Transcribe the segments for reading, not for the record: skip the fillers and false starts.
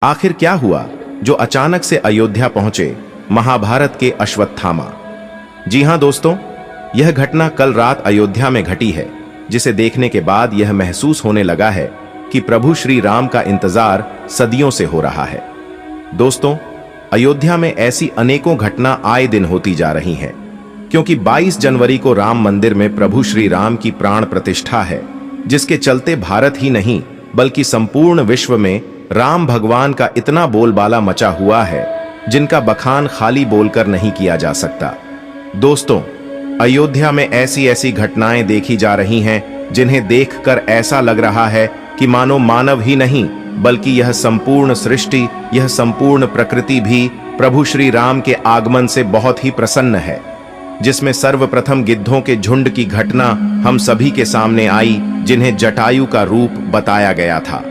आखिर क्या हुआ जो अचानक से अयोध्या पहुंचे महाभारत के अश्वत्थामा? जी हां दोस्तों, यह घटना कल रात अयोध्या में घटी है, जिसे देखने के बाद यह महसूस होने लगा है कि प्रभु श्री राम का इंतजार सदियों से हो रहा है। दोस्तों, अयोध्या में ऐसी अनेकों घटना आए दिन होती जा रही हैं, क्योंकि 22 जनवरी को राम मंदिर में प्रभु श्री राम की प्राण प्रतिष्ठा है, जिसके चलते भारत ही नहीं बल्कि संपूर्ण विश्व में राम भगवान का इतना बोलबाला मचा हुआ है, जिनका बखान खाली बोलकर नहीं किया जा सकता। दोस्तों, अयोध्या में ऐसी ऐसी घटनाएं देखी जा रही हैं जिन्हें देखकर ऐसा लग रहा है कि मानो मानव ही नहीं बल्कि यह संपूर्ण सृष्टि, यह संपूर्ण प्रकृति भी प्रभु श्री राम के आगमन से बहुत ही प्रसन्न है। जिसमें सर्वप्रथम गिद्धों के झुंड की घटना हम सभी के सामने आई, जिन्हें जटायु का रूप बताया गया था।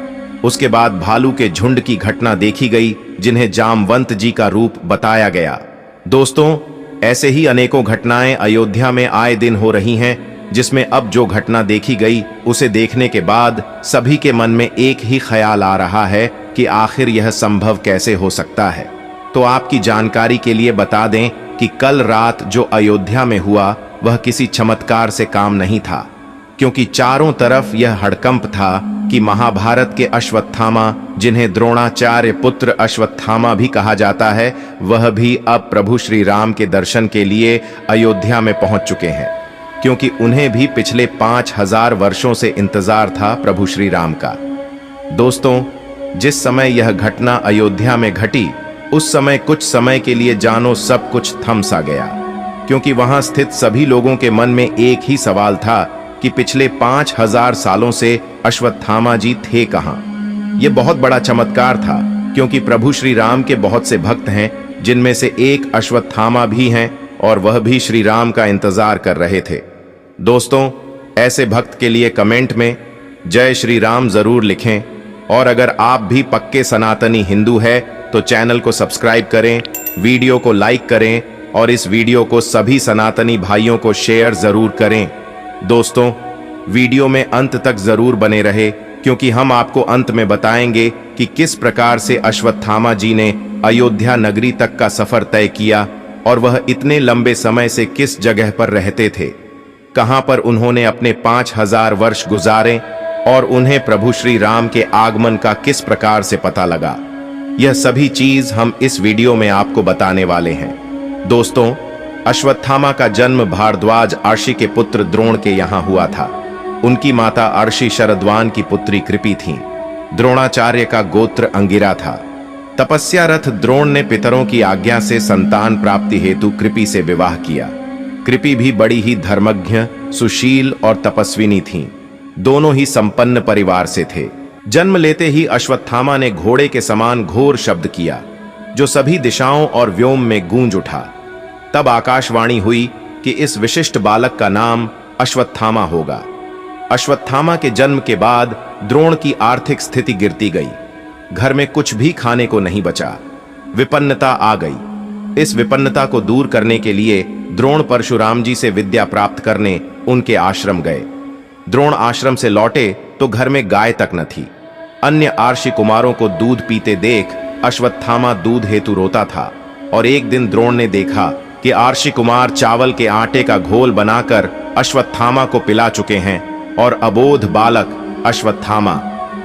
उसके बाद भालू के झुंड की घटना देखी गई, जिन्हें जामवंत जी का रूप बताया गया। दोस्तों, ऐसे ही अनेकों घटनाएं अयोध्या में आए दिन हो रही हैं, जिसमें अब जो घटना देखी गई उसे देखने के बाद सभी के मन में एक ही ख्याल आ रहा है कि आखिर यह संभव कैसे हो सकता है। तो आपकी जानकारी के लिए बता दें कि कल रात जो अयोध्या में हुआ वह किसी चमत्कार से काम नहीं था, क्योंकि चारों तरफ यह हड़कंप था कि महाभारत के अश्वत्थामा, जिन्हें द्रोणाचार्य पुत्र अश्वत्थामा भी कहा जाता है, वह भी अब प्रभु श्री राम के दर्शन के लिए अयोध्या में पहुंच चुके हैं, क्योंकि उन्हें भी पिछले 5000 वर्षों से इंतजार था प्रभु श्री राम का। दोस्तों, जिस समय यह घटना अयोध्या में घटी उस समय कुछ समय के लिए जानो सब कुछ थम सा गया, क्योंकि वहां स्थित सभी लोगों के मन में एक ही सवाल था कि पिछले 5000 सालों से अश्वत्थामा जी थे कहां। यह बहुत बड़ा चमत्कार था, क्योंकि प्रभु श्री राम के बहुत से भक्त हैं, जिनमें से एक अश्वत्थामा भी हैं, और वह भी श्री राम का इंतजार कर रहे थे। दोस्तों, ऐसे भक्त के लिए कमेंट में जय श्री राम जरूर लिखें, और अगर आप भी पक्के सनातनी हिंदू है तो चैनल को सब्सक्राइब करें, वीडियो को लाइक करें, और इस वीडियो को सभी सनातनी भाइयों को शेयर जरूर करें। दोस्तों, वीडियो में अंत तक जरूर बने रहे, क्योंकि हम आपको अंत में बताएंगे कि किस प्रकार से अश्वत्थामा जी ने अयोध्या नगरी तक का सफर तय किया, और वह इतने लंबे समय से किस जगह पर रहते थे, कहां पर उन्होंने अपने 5000 वर्ष गुजारे, और उन्हें प्रभु श्री राम के आगमन का किस प्रकार से पता लगा। यह सभी चीज हम इस वीडियो में आपको बताने वाले हैं। दोस्तों, अश्वत्थामा का जन्म भारद्वाज अर्षि के पुत्र द्रोण के यहाँ हुआ था। उनकी माता अर्षि शरद्वान की पुत्री कृपि थीं। द्रोणाचार्य का गोत्र अंगिरा था। तपस्यारत द्रोण ने पितरों की आज्ञा से संतान प्राप्ति हेतु कृपि से विवाह किया। कृपि भी बड़ी ही धर्मज्ञ, सुशील और तपस्विनी थीं। दोनों ही संपन्न परिवार से थे। जन्म लेते ही अश्वत्थामा ने घोड़े के समान घोर शब्द किया, जो सभी दिशाओं और व्योम में गूंज उठा। तब आकाशवाणी हुई कि इस विशिष्ट बालक का नाम अश्वत्थामा होगा। अश्वत्थामा के जन्म के बाद द्रोण की आर्थिक स्थिति गिरती गई। घर में कुछ भी खाने को नहीं बचा। विपन्नता आ गई। इस विपन्नता को दूर करने के लिए द्रोण परशुराम जी से विद्या प्राप्त करने उनके आश्रम गए। द्रोण आश्रम से लौटे तो घर में गाय तक न थी। अन्य आर्षि कुमारों को दूध पीते देख अश्वत्थामा दूध हेतु रोता था, और एक दिन द्रोण ने देखा कि आर्षि कुमार चावल के आटे का घोल बनाकर अश्वत्थामा को पिला चुके हैं, और अबोध बालक अश्वत्थामा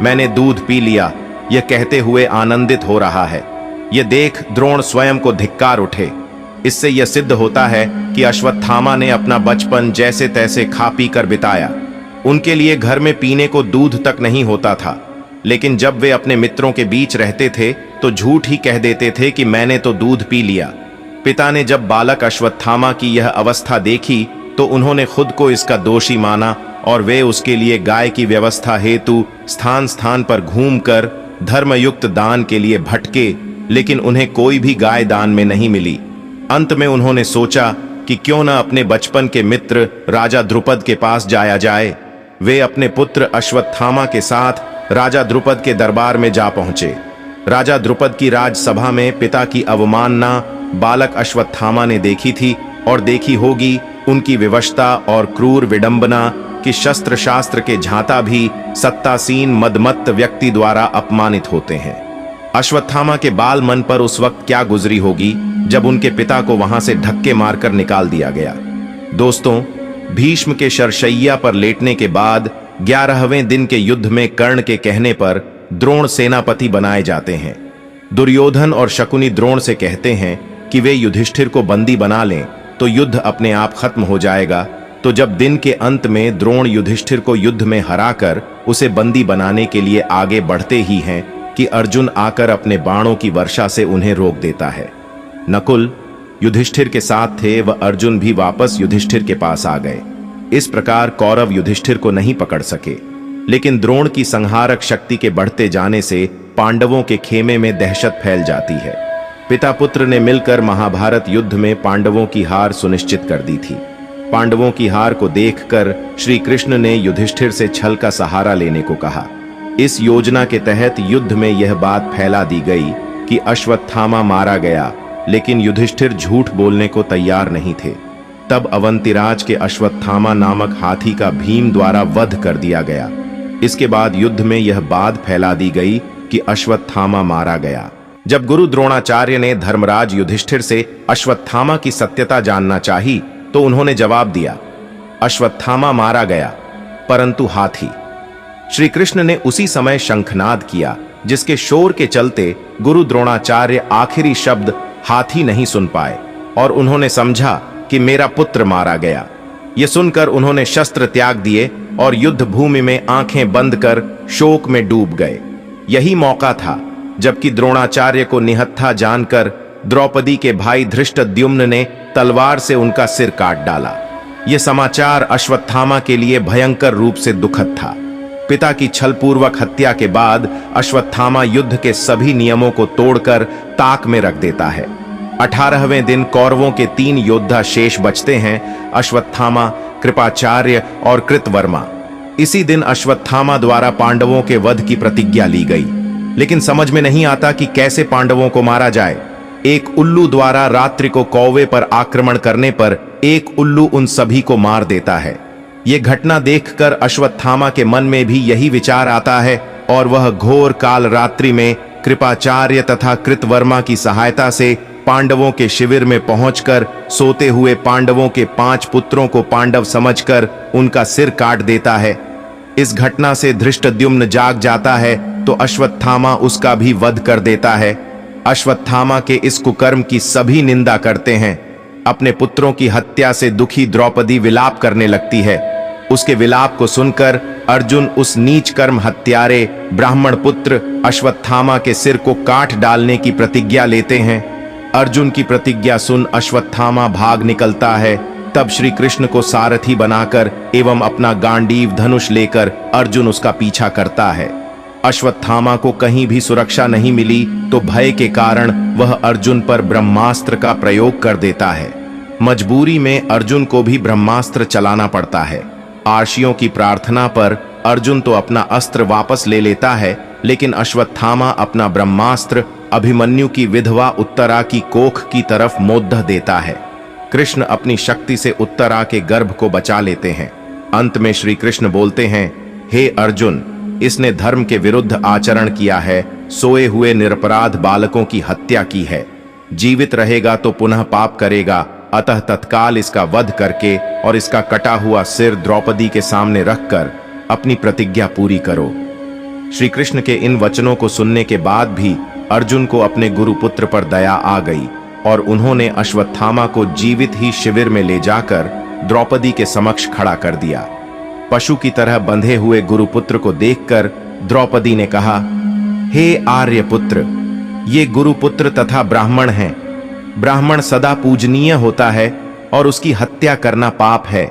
मैंने दूध पी लिया यह कहते हुए आनंदित हो रहा है। यह देख द्रोण स्वयं को धिक्कार उठे। इससे यह सिद्ध होता है कि अश्वत्थामा ने अपना बचपन जैसे तैसे खा पी कर बिताया। उनके लिए घर में पीने को दूध तक नहीं होता था, लेकिन जब वे अपने मित्रों के बीच रहते थे तो झूठ ही कह देते थे कि मैंने तो दूध पी लिया। पिता ने जब बालक अश्वत्थामा की यह अवस्था देखी तो उन्होंने खुद को इसका दोषी माना, और वे उसके लिए गाय की व्यवस्था हेतु स्थान स्थान पर घूमकर धर्मयुक्त दान के लिए भटके, लेकिन उन्हें कोई भी गाय दान में नहीं मिली। अंत में उन्होंने सोचा कि क्यों न अपने बचपन के मित्र राजा द्रुपद के पास जाया जाए। वे अपने पुत्र अश्वत्थामा के साथ राजा द्रुपद के दरबार में जा पहुंचे। राजा द्रुपद की राजसभा में पिता की अवमानना बालक अश्वत्थामा ने देखी थी, और देखी होगी उनकी विवशता और क्रूर विडंबना कि शस्त्र शास्त्र के झांता भी सत्तासीन मदमत्त व्यक्ति द्वारा अपमानित होते हैं। अश्वत्थामा के बाल मन पर उस वक्त क्या गुजरी होगी जब उनके पिता को वहां से धक्के मारकर निकाल दिया गया। दोस्तों, भीष्म के शरशैया पर लेटने के बाद 11वें दिन के युद्ध में कर्ण के कहने पर द्रोण सेनापति बनाए जाते हैं। दुर्योधन और शकुनी द्रोण से कहते हैं कि वे युधिष्ठिर को बंदी बना लें तो युद्ध अपने आप खत्म हो जाएगा। तो जब दिन के अंत में द्रोण युधिष्ठिर को युद्ध में हराकर उसे बंदी बनाने के लिए आगे बढ़ते ही हैं कि अर्जुन आकर अपने बाणों की वर्षा से उन्हें रोक देता है। नकुल युधिष्ठिर के साथ थे, वह अर्जुन भी वापस युधिष्ठिर के पास आ गए। इस प्रकार कौरव युधिष्ठिर को नहीं पकड़ सके, लेकिन द्रोण की संहारक शक्ति के बढ़ते जाने से पांडवों के खेमे में दहशत फैल जाती है। पिता पुत्र ने मिलकर महाभारत युद्ध में पांडवों की हार सुनिश्चित कर दी थी। पांडवों की हार को देखकर श्री कृष्ण ने युधिष्ठिर से छल का सहारा लेने को कहा। इस योजना के तहत युद्ध में यह बात फैला दी गई कि अश्वत्थामा मारा गया, लेकिन युधिष्ठिर झूठ बोलने को तैयार नहीं थे। तब अवंतिराज के अश्वत्थामा नामक हाथी का भीम द्वारा वध कर दिया गया। इसके बाद युद्ध में यह बात फैला दी गई कि अश्वत्थामा मारा गया। जब गुरु द्रोणाचार्य ने धर्मराज युधिष्ठिर से अश्वत्थामा की सत्यता जानना चाही तो उन्होंने जवाब दिया, अश्वत्थामा मारा गया, परंतु हाथी। श्री कृष्ण ने उसी समय शंखनाद किया, जिसके शोर के चलते गुरु द्रोणाचार्य आखिरी शब्द हाथी नहीं सुन पाए और उन्होंने समझा कि मेरा पुत्र मारा गया। यह सुनकर उन्होंने शस्त्र त्याग दिए और युद्ध भूमि में आंखें बंद कर शोक में डूब गए। यही मौका था जबकि द्रोणाचार्य को निहत्था जानकर द्रौपदी के भाई धृष्टद्युम्न ने तलवार से उनका सिर काट डाला। यह समाचार अश्वत्थामा के लिए भयंकर रूप से दुखद था। पिता की छलपूर्वक हत्या के बाद अश्वत्थामा युद्ध के सभी नियमों को तोड़कर ताक में रख देता है। 18वें दिन कौरवों के 3 योद्धा शेष बचते हैं, अश्वत्थामा, कृपाचार्य और कृतवर्मा। इसी दिन अश्वत्थामा द्वारा पांडवों के वध की प्रतिज्ञा ली गई, लेकिन समझ में नहीं आता कि कैसे पांडवों को मारा जाए। एक उल्लू द्वारा रात्रि को कौवे पर आक्रमण करने पर एक उल्लू उन सभी को मार देता है। यह घटना देखकर अश्वत्थामा के मन में भी यही विचार आता है और वह घोर काल रात्रि में कृपाचार्य तथा कृतवर्मा की सहायता से पांडवों के शिविर में पहुंचकर सोते हुए पांडवों के 5 पुत्रों को पांडव समझकर उनका सिर काट देता है। इस घटना से धृष्टद्युम्न जाग जाता है तो अश्वत्थामा उसका भी वध कर देता है। अश्वत्थामा के इस कुकर्म की सभी निंदा करते हैं। अपने पुत्रों की हत्या से दुखी द्रौपदी विलाप करने लगती है। उसके विलाप को सुनकर अर्जुन उस नीच कर्म हत्यारे ब्राह्मण पुत्र अश्वत्थामा के सिर को काट डालने की प्रतिज्ञा लेते हैं। अर्जुन की प्रतिज्ञा सुन अश्वत्थामा भाग निकलता है। तब श्री कृष्ण को सारथी बनाकर एवं अपना गांडीव धनुष लेकर अर्जुन उसका पीछा करता है। अश्वत्थामा को कहीं भी सुरक्षा नहीं मिली तो भय के कारण वह अर्जुन पर ब्रह्मास्त्र का प्रयोग कर देता है। मजबूरी में अर्जुन को भी ब्रह्मास्त्र चलाना पड़ता है। आर्षियों की प्रार्थना पर अर्जुन तो अपना अस्त्र वापस ले लेता है, लेकिन अश्वत्थामा अपना ब्रह्मास्त्र अभिमन्यु की विधवा उत्तरा की कोख की तरफ मोद्ध देता है। कृष्ण अपनी शक्ति से उत्तरा के गर्भ को बचा लेते हैं। अंत में श्री कृष्ण बोलते हैं, हे अर्जुन, इसने धर्म के विरुद्ध आचरण किया है, सोए हुए निरपराध बालकों की हत्या की है। जीवित रहेगा तो पुनः पाप करेगा, अतः तत्काल इसका वध करके और इसका कटा हुआ सिर द्रौपदी के सामने रखकर अपनी प्रतिज्ञा पूरी करो। श्री कृष्ण के इन वचनों को सुनने के बाद भी अर्जुन को अपने गुरुपुत्र पर दया आ गई और उन्होंने अश्वत्थामा को जीवित ही शिविर में ले जाकर द्रौपदी के समक्ष खड़ा कर दिया। पशु की तरह बंधे हुए गुरुपुत्र को देखकर द्रौपदी ने कहा, हे आर्यपुत्र, ये गुरुपुत्र तथा ब्राह्मण हैं। ब्राह्मण सदा पूजनीय होता है और उसकी हत्या करना पाप है।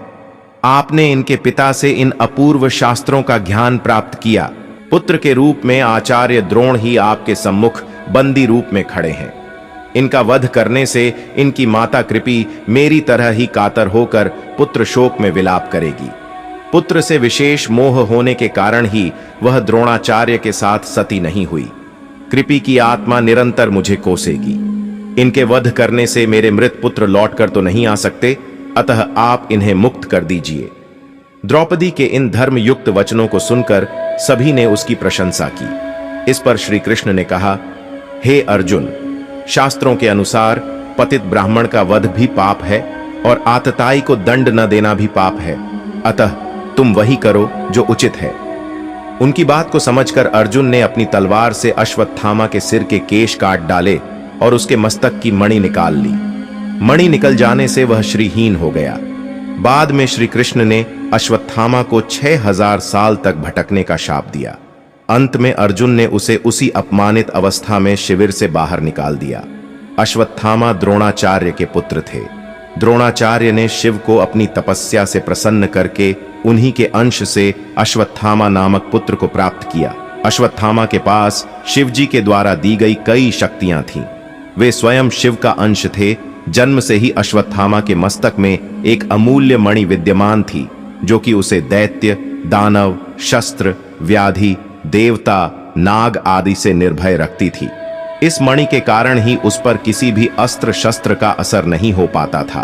आपने इनके पिता से इन अपूर्व शास्त्रों का ज्ञान प्राप्त किया। पुत्र के रूप में आचार्य द्रोण ही आपके सम्मुख बंदी रूप में खड़े हैं। इनका वध करने से इनकी माता कृपी मेरी तरह ही कातर होकर पुत्र शोक में विलाप करेगी। पुत्र से विशेष मोह होने के कारण ही वह द्रोणाचार्य के साथ सती नहीं हुई। कृपी की आत्मा निरंतर मुझे कोसेगी। इनके वध करने से मेरे मृत पुत्र लौटकर तो नहीं आ सकते, अतः आप इन्हें मुक्त कर दीजिए। द्रौपदी के इन धर्मयुक्त वचनों को सुनकर सभी ने उसकी प्रशंसा की। इस पर श्री कृष्ण ने कहा, हे अर्जुन, शास्त्रों के अनुसार पतित ब्राह्मण का वध भी पाप है और आतताई को दंड न देना भी पाप है, अतः तुम वही करो जो उचित है। उनकी बात को समझकर अर्जुन ने अपनी तलवार से अश्वत्थामा के सिर के केश काट डाले और उसके मस्तक की मणि निकाल ली। मणि निकल जाने से वह श्रीहीन हो गया। बाद में श्री कृष्ण ने अश्वत्थामा को 6000 साल तक भटकने का शाप दिया। अंत में अर्जुन ने उसे उसी अपमानित अवस्था में शिविर से बाहर निकाल दिया। अश्वत्थामा द्रोणाचार्य के पुत्र थे। द्रोणाचार्य ने शिव को अपनी तपस्या से प्रसन्न करके उन्हीं के अंश से अश्वत्थामा नामक पुत्र को प्राप्त किया। अश्वत्थामा के पास शिव जी के द्वारा दी गई कई शक्तियां थीं। वे स्वयं शिव का अंश थे। जन्म से ही अश्वत्थामा के मस्तक में एक अमूल्य मणि विद्यमान थी, जो कि उसे दैत्य, दानव, शस्त्र, व्याधि, देवता, नाग आदि से निर्भय रखती थी। इस मणि के कारण ही उस पर किसी भी अस्त्र शस्त्र का असर नहीं हो पाता था।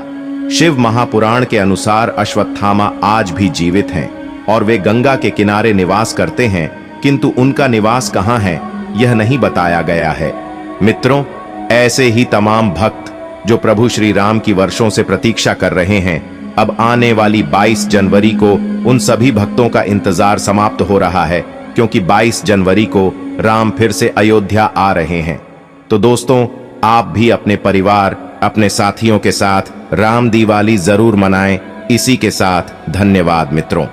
शिव महापुराण के अनुसार अश्वत्थामा आज भी जीवित हैं और वे गंगा के किनारे निवास करते हैं, किंतु उनका निवास कहाँ है यह नहीं बताया गया है। मित्रों, ऐसे ही तमाम भक्त जो प्रभु श्री राम की वर्षों से प्रतीक्षा कर रहे हैं, अब आने वाली 22 जनवरी को उन सभी भक्तों का इंतजार समाप्त हो रहा है, क्योंकि 22 जनवरी को राम फिर से अयोध्या आ रहे हैं। तो दोस्तों, आप भी अपने परिवार, अपने साथियों के साथ राम दिवाली जरूर मनाएं। इसी के साथ धन्यवाद मित्रों।